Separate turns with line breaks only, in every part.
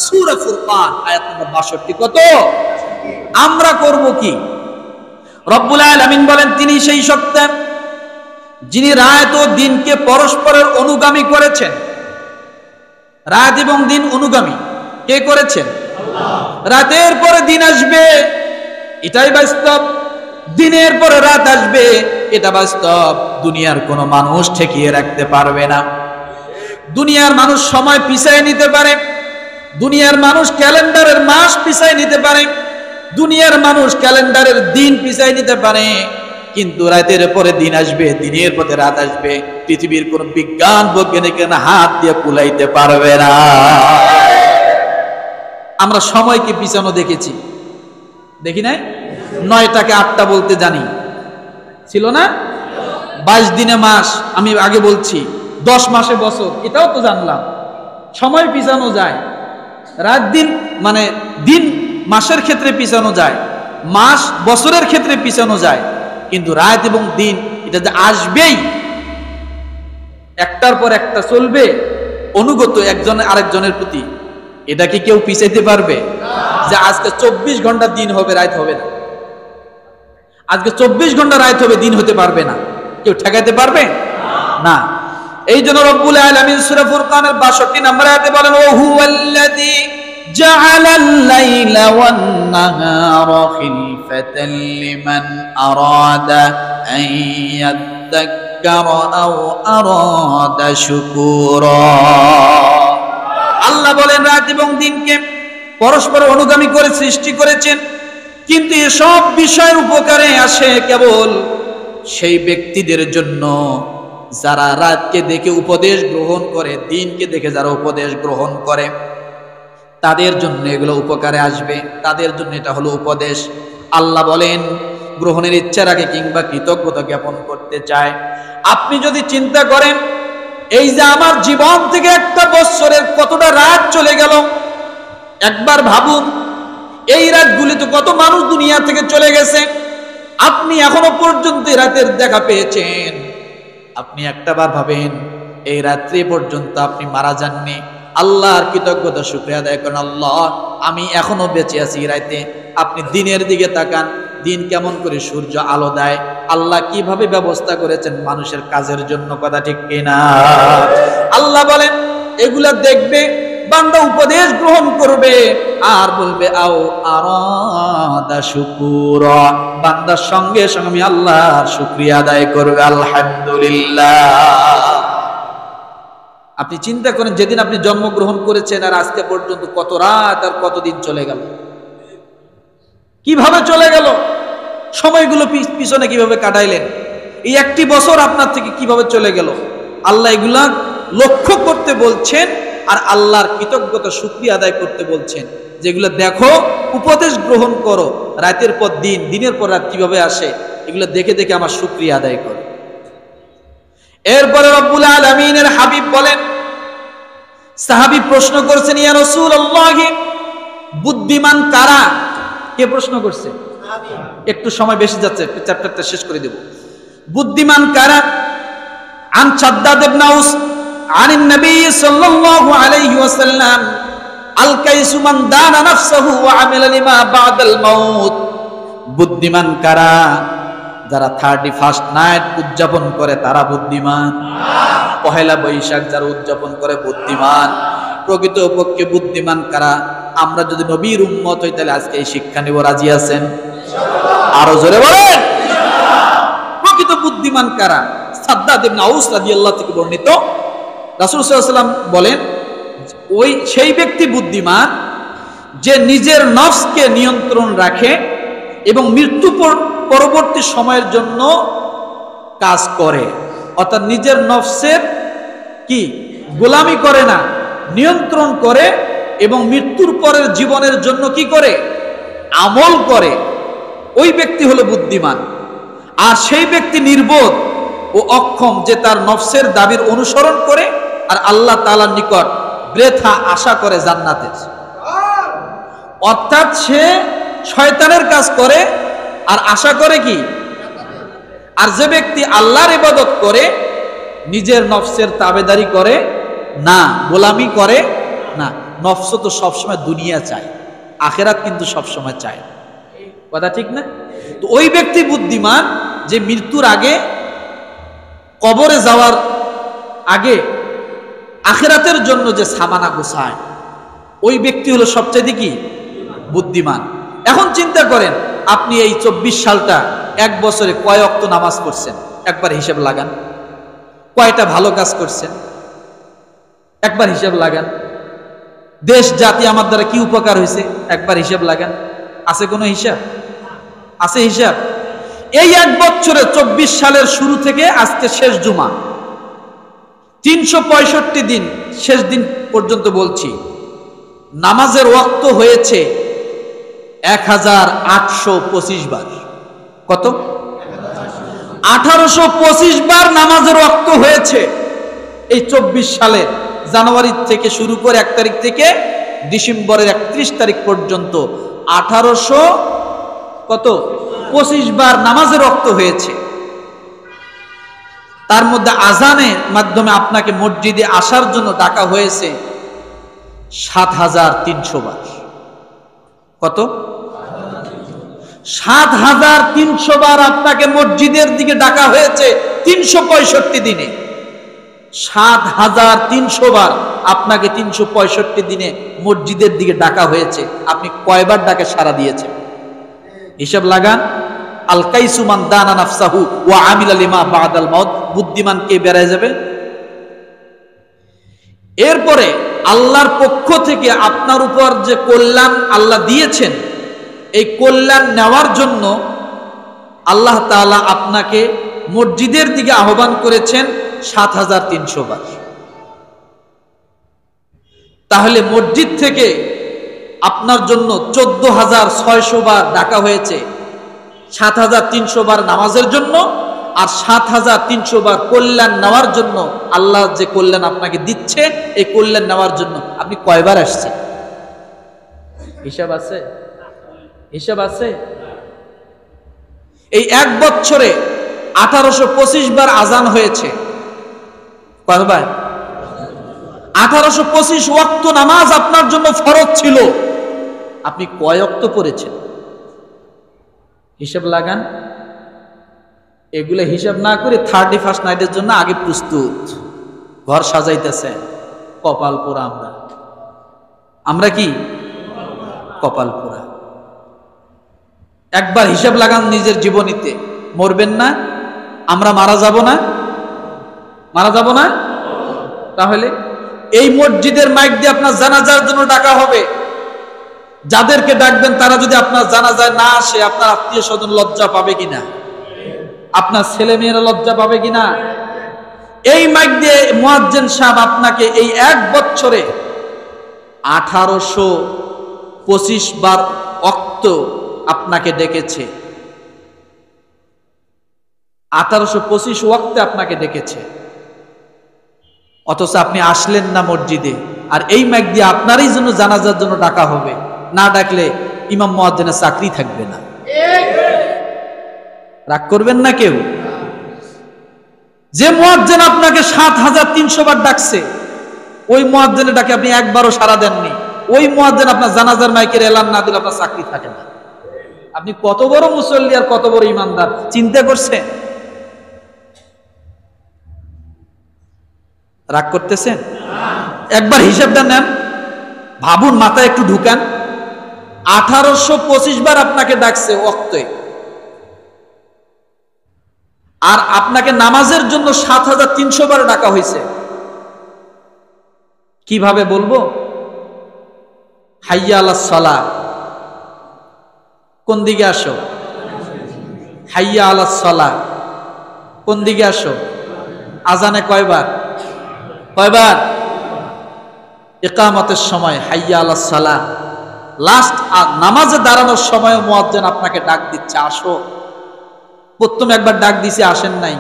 সূরা ফুরকান আয়াত নম্বর 62। কত? আমরা করব কি? রব্বুল আলামিন বলেন তিনি সেই সত্তা যিনি রাত ও দিনকে পরস্পরের অনুগামী করেছেন। রাত এবং দিন অনুগামী কে করেছেন? আল্লাহ। রাতের পরে দিন আসবে, এটাই বাস্তব। দিনের পরে রাত আসবে, এটা বাস্তব। দুনিয়ার কোনো মানুষ ঠেকিয়ে রাখতে পারবে না। দুনিয়ার মানুষ সময় পিছায় নিতে পারে, দুনিয়ার মানুষ ক্যালেন্ডারের মাস পিছায় নিতে পারে, দুনিয়ার মানুষ ক্যালেন্ডারের দিন পিছায় নিতে পারে, কিন্তু রাতের পরে দিন আসবে, দিনের পরে রাত আসবে। পৃথিবীর কোন বিজ্ঞান বৈজ্ঞানিকের হাত দিয়ে কুলাইতে পারবে না। আমরা সময়কে পিছানো দেখেছি, দেখি নাই? 9টাকে 8টা বলতে জানি, ছিল না? 22 দিনে মাস, আমি আগে বলছি 10 মাসে বছর, এটাও তো জানলাম। সময় পিছানো যায়, রাত দিন মানে দিন মাসের ক্ষেত্রে পিছানো যায়, মাস বছরের ক্ষেত্রে পিছানো যায়, কিন্তু রাত এবং দিন এটা যে আসবেই, একটার পর একটা চলবে, অনুগত একজন আরেকজনের প্রতি, এটা কি কেউ পিছাইতে পারবে? যে আজকে 24 ঘন্টা দিন হবে, রাত হবে না। আজকে 24 ঘন্টা রাত হবে, দিন হতে পারবে না। কেউ ঠেকাইতে পারবে না। এই জন্য রব্বুল আলামিন সূরা ফুরকানের 62 নম্বর আয়াতে বলেন, ও হুয়াল্লাযী জাআলাল লাইলা ওয়ান নাহারা খিলফাতান লিমান আরাদা আন ইয়াযাক্কারা আও আরাদা শুকুরা। আল্লাহ বলেন রাত এবং দিনকে পরস্পর অনুগামী করে সৃষ্টি করেছেন, কিন্তু এসব বিষয়ের উপকারে আসে কেবল সেই ব্যক্তিদের জন্য যারা রাতকে দেখে উপদেশ গ্রহণ করে, দিনকে দেখে যারা উপদেশ গ্রহণ করে, তাদের জন্য এগুলো উপকারে আসবে, তাদের জন্য এটা হলো উপদেশ। আল্লাহ বলেন গ্রহণের ইচ্ছা রাখে কিংবা কৃতজ্ঞতা জ্ঞাপন করতে চায়। আপনি যদি চিন্তা করেন এই যে আমার জীবন থেকে একটা বছরের কতটা রাত চলে গেল, একবার ভাবুন এই রাতগুলি তো কত মানুষ দুনিয়া থেকে চলে গেছে, আপনি এখনো পর্যন্ত রাতের দেখা পেয়েছেন। আপনি একটাবার ভাবেন এই রাত্রি পর্যন্ত আপনি মারা যাননি, আল্লাহর কৃতজ্ঞতা শুকরিয়া আদায় করেন, আল্লাহ আমি এখনো বেঁচে আছি রাতে। আপনি দিনের দিকে তাকান, দিন কেমন করে সূর্য আলো দেয়, আল্লাহ কিভাবে ব্যবস্থা করেছেন মানুষের কাজের জন্য, কথা ঠিক কিনা? আল্লাহ বলেন এগুলা দেখবে, বান্দা উপদেশ গ্রহণ করবে আর বলবে আও আরাদা শুকুরা, বান্দার সঙ্গে সঙ্গে আমি আল্লাহর শুকরিয়া আদায় করবে, আলহামদুলিল্লাহ। আপনি চিন্তা করেন যেদিন আপনি জন্মগ্রহণ করেছেন আর আজকে পর্যন্ত কত রাত আর কতদিন চলে গেল, কিভাবে চলে গেল, সময়গুলো পিছনে কিভাবে কাটাইলেন, এই একটি বছর আপনার থেকে কিভাবে চলে গেল, আল্লাহ এগুলা লক্ষ্য করতে বলছেন আর আল্লাহর কৃতজ্ঞতা শুকরিয়া আদায় করতে বলছেন। যেগুলো দেখো, উপদেশ গ্রহণ করো, রাতের পর দিন, দিনের পর রাত কিভাবে আসে, এগুলো দেখে দেখে আমার শুকরিয়া আদায় করো। এরপরে রব্বুল আলামিনের হাবিব বলেন, সাহাবী প্রশ্ন করছেন, ইয়া রাসূলুল্লাহ বুদ্ধিমান কারা? কে প্রশ্ন করছে? একটু সময় বেশি যাচ্ছে, চ্যাপ্টারটা শেষ করে দেব। বুদ্ধিমান কারা? আন শাদ্দাদ ইবনে আউস আনিন নবী সাল্লাল্লাহু আলাইহি ওয়াসাল্লাম আল কাইসু মান দানা নাফসাহু ওয়া আমিলা লিমা বাদাল মাউত। বুদ্ধিমান কারা? যারা 31st নাইট উদযাপন করে তারা বুদ্ধিমান। পহেলা বৈশাখ যারা উদযাপন করে বুদ্ধিমান। প্রকৃতপক্ষে বুদ্ধিমান কারা? আমরা যদি নবীর উম্মত হই তাহলে আজকে এই শিক্ষা নিব, রাজি আছেন? আরো জোরে বলেন প্রকৃত বুদ্ধিমান কারা? শাদ্দাদ ইবনে আউস রাদিয়াল্লাহু থেকে বর্ণিত, রাসূল সাল্লাল্লাহু আলাইহি ওয়াসাল্লাম বলেন ওই সেই ব্যক্তি বুদ্ধিমান যে নিজের নফসকে নিয়ন্ত্রণ রাখে এবং মৃত্যু পরবর্তী সময়ের জন্য কাজ করে, অর্থাৎ নিজের নফসের কি গোলামি করে না, নিয়ন্ত্রণ করে এবং মৃত্যুর পরের জীবনের জন্য কি করে? আমল করে। ওই ব্যক্তি হলো বুদ্ধিমান। আর সেই ব্যক্তি নির্বোধ ও অক্ষম যে তার নফসের দাবির অনুসরণ করে আর আল্লাহ তাআলার নিকট বৃথা আশা করে জান্নাতের। অর্থাৎ সে শয়তানের কাজ করে আর আশা করে কি? আর যে ব্যক্তি আল্লাহর ইবাদত করে নিজের নফসের তাবেদারি করে না, গোলামি করে না, নফস তো সবসময় দুনিয়া চায়, আখেরাত কিন্তু সবসময় চায়। কথা ঠিক না? তো ওই ব্যক্তি বুদ্ধিমান যে মৃত্যুর আগে, কবরে যাওয়ার আগে আখেরাতের জন্য যে সামানা গোছায়, ওই ব্যক্তি হলো সবচেয়ে কি বুদ্ধিমান। এখন চিন্তা করেন, আপনি এই 24 সালটা এক বছরে কয় ওয়াক্ত নামাজ পড়ছেন, একবার হিসাব লাগান। কয়টা ভালো কাজ করছেন, একবার হিসাব লাগান। দেশ জাতি আমার দ্বারা কি উপকার হয়েছে, একবার হিসাব লাগান। আছে কোনো হিসাব? আছে হিসাব? এই এক বছরে 24 সালের শুরু থেকে আজকে শেষ জুমা, 365 দিন, শেষ দিন পর্যন্ত বলছি, নামাজের ওয়াক্ত হয়েছে 1825 বার। কত? 1825 বার নামাজের ওয়াক্ত হয়েছে এই 24 সালের জানুয়ারি থেকে শুরু করে 1 তারিখ থেকে ডিসেম্বরের 31 তারিখ পর্যন্ত 1825 বার নামাজের ওয়াক্ত হয়েছে। তার মধ্যে আজানের মাধ্যমে আপনাকে মসজিদে আসার জন্য ডাকা হয়েছে 7300 বার। কত? 7300 বার আপনাকে মসজিদের দিকে ডাকা হয়েছে 365 দিনে। 7300 বার আপনাকে 365 দিনে মসজিদের দিকে ডাকা হয়েছে। আপনি কয়বার ডাকে সাড়া দিয়েছেন? হিসাব লাগান। আল কাইসু মান দানা নাফসাহু ওয়া আমিলা লিমা বাদাল মাউত। বুদ্ধিমান কে বেড়ে যাবে? এরপরে আল্লাহর পক্ষ থেকে আপনার উপর যে কল্যাণ আল্লাহ দিয়েছেন, এই কল্যাণ নেওয়ার জন্য আল্লাহ তাআলা আপনাকে মসজিদের দিকে আহ্বান করেছেন 7300 বার। তাহলে মসজিদ থেকে আপনার জন্য 14600 বার ডাকা হয়েছে 7300 বার নামাজের জন্য, আর 7300 বার কল্যাণ নেওয়ার জন্য। আল্লাহ যে কল্যাণ আপনাকে দিচ্ছে, এই কল্যাণ নেওয়ার জন্য আপনি কয়বার আসছেন? হিসাব আছে? হিসাব আছে? এই এক বছরে 1825 বার আজান হয়েছে। কয়বার? 1825 ওয়াক্ত নামাজ আপনার জন্য ফরজ ছিল। আপনি কয় ওয়াক্ত পড়েছেন? হিসাব লাগান। এগুলো হিসাব না করে 31st নাইটের জন্য আগে প্রস্তুত, ঘর সাজাইতেছে। কপাল পোড়া আমরা কি কপাল পোড়া। একবার হিসাব লাগান নিজের জীবনীতে। মরবেন না? আমরা মারা যাব না? মারা যাব না? তাহলে এই মসজিদের মাইক দিয়ে আপনার জানাজার জন্য ডাকা হবে। যাদেরকে ডাকবেন তারা যদি আপনার জানাজায় না আসে, আপনার আত্মীয় স্বজন লজ্জা পাবে কিনা? আপনার ছেলে মেয়েরা লজ্জা পাবে কিনা? এই মাইক দিয়ে মুয়াজ্জিন সাহেব আপনাকে এই এক বছরে 1825 বার ওয়াক্ত আপনাকে ডেকেছে। 1825 ওয়াক্তে আপনাকে ডেকেছে, অথচ আপনি আসলেন না মসজিদে। আর এই মাইক দিয়ে আপনারই জন্য জানাজার জন্য ডাকা হবে। না ডাকলে ইমাম মুয়াজ্জিনের চাকরি থাকবে না। রাগ করবেন না কেউ? যে মুয়াজ্জিন আপনাকে 7300 বার ডাকছে, ওই মুয়াজ্জিনের ডাকে আপনি একবারও সাড়া দেননি। ওই মুয়াজ্জিন আপনার জানাজার মাইকের এলান না দিলে আপনার চাকরি থাকে না। আপনি কত বড় মুসল্লি আর কত বড় ইমানদার চিন্তা করছেন? রাগ করতেছেন? একবার হিসাবটা নেন, ভাবুন, মাথায় একটু ঢুকান। 1825 বার আপনাকে ডাকছে ওয়াক্তে, আর আপনাকে নামাজের জন্য 7300 বার ডাকা হয়েছে। কিভাবে বলবো? হাইয়া আলাস সালাহ, কোন দিকে আসো? হাইয়া আলাস সালাহ, কোন দিকে আসো? আজানে কয়বার? কয়বার? ইকামতের সময় হাইয়া আলাস সালাহ। লাস্ট নামাজে দাঁড়ানোর সময় মুয়াজ্জিন আপনাকে ডাক দিচ্ছে, আসো। প্রথম একবার ডাক দিছে, আসেন নাই।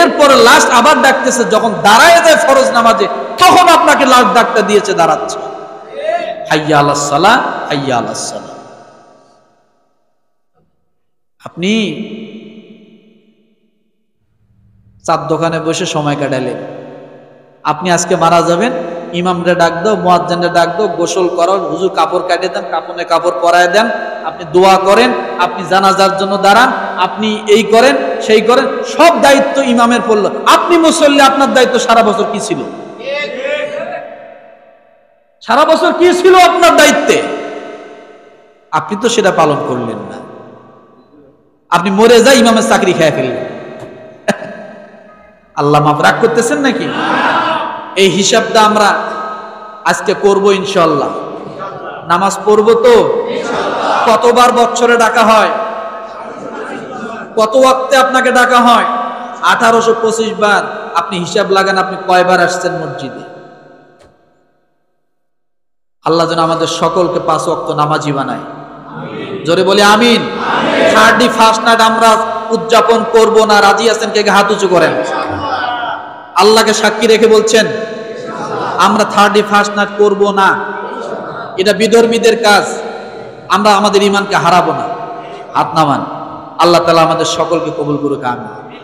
এরপরে লাস্ট আবার ডাকতেছে, যখন দাঁড়ায় যায় ফরজ নামাজে, তখন আপনাকে লাস্ট ডাকটা দিয়েছে, দাঁড়াচ্ছে। হাইয়া আলাস সালাহ, হাইয়া আলাস সালাহ। আপনি চার দোকানে বসে সময় কাটালেন। আপনি আজকে মারা যাবেন, ইমামরে ডাক দাও, মুয়াজ্জিনরে ডাক দাও, গোসল করো, হুজুর কাপড় কাটিয়ে দেন, কাপড়ে কাপড় পরায় দেন, আপনি দোয়া করেন, আপনি জানাজার জন্য দাঁড়ান, আপনি এই করেন সেই করেন, সব দায়িত্ব ইমামের পড়লো। আপনি মুসল্লি, আপনার দায়িত্ব সারা বছর কি ছিল? সারা বছর কি ছিল আপনার দায়িত্বে? আপনি তো সেটা পালন করলেন না। আপনি মরে যাই ইমামের চাকরি খেয়ে ফেললেন। আল্লাহ মাফ, রাগ করতেছেন নাকি? এই হিসাবটা আমরা আজকে করব ইনশাআল্লাহ। নামাজ পড়বো তো? কতবার বছরে ডাকা হয়? কত ওয়াক্তে আপনাকে ডাকা হয়? 1825 বার। আপনি হিসাব লাগান, আপনি কয়বার আসছেন মসজিদে? আল্লাহ যেন আমাদের সকলকে 5 ওয়াক্ত নামাজি বানায়। জোরে বলি আমিন। 31st নাইট আমরা উদযাপন করব না, রাজি আছেন? কে হাত উঁচু করেন। আল্লাহকে সাক্ষী রেখে বলছেন আমরা 31st নাইট করব না। এটা বিধর্মীদের কাজ। আমরা আমাদের ঈমানকে হারাবো না। হাত নামান। আল্লাহ তাআলা আমাদের সকলকে কবুল করুক, আমিন।